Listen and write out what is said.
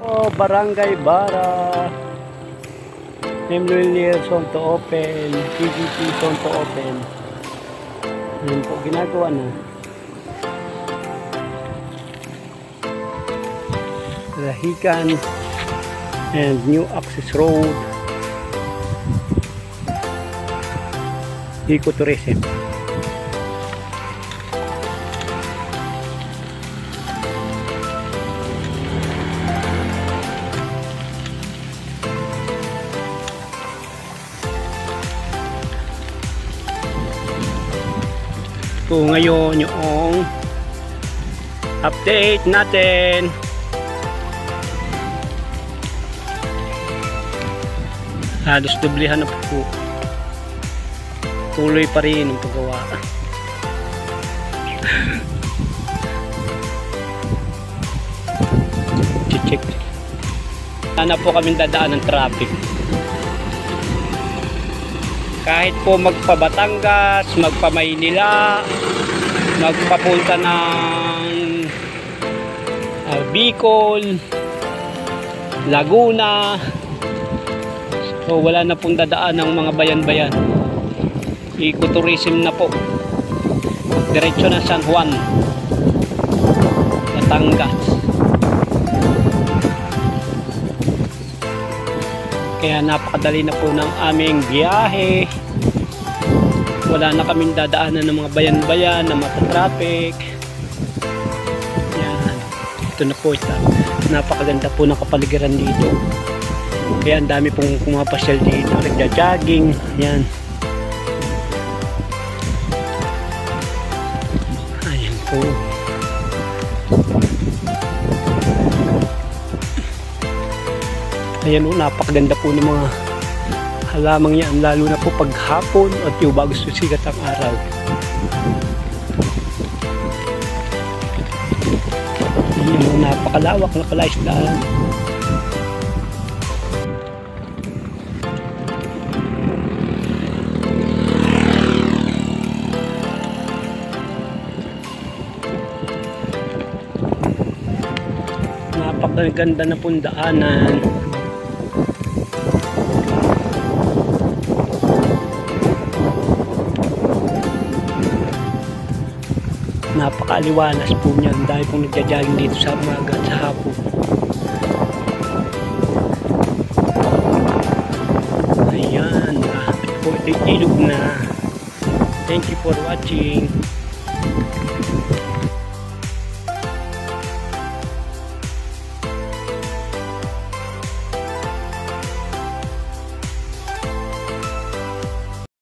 Oh, Barangay Bara. Memorial zone to open. PGP zone to open. Yan po ginagawa na. Rahikan and new access road. Ecotourism. So ngayon yung update natin. Halos dublihan na po. Tuloy pa rin ang paggawa. Check. Sana po kaming dadaan ng traffic. Kahit po magpa-Batangas, magpa-Maynila, magpapunta ng Bicol, Laguna. So wala na pong dadaan ng mga bayan-bayan. Ecotourism na po. Diretso na San Juan, Batangas. Kaya napakadali na po ng aming biyahe. Wala na kaming dadaanan ng mga bayan-bayan na matatraffic. Yan. Ito na po ito. Napakaganda po ng kapaligiran dito. Kaya ang dami pong pumapasyal dito. Nagja-jogging. Yan. Ayan po. Ayan o, napakaganda po ng mga halamang yan, lalo na po paghapon at yung bago susigat ang araw. Ayan o, napakalawak na palaisdaan. Napakaganda na pong daanan. Napakaliwalas po niyan dahil pong nagja-jogging dito sa umaga at sa hapon. Ayan, po ilog na. Thank you for watching.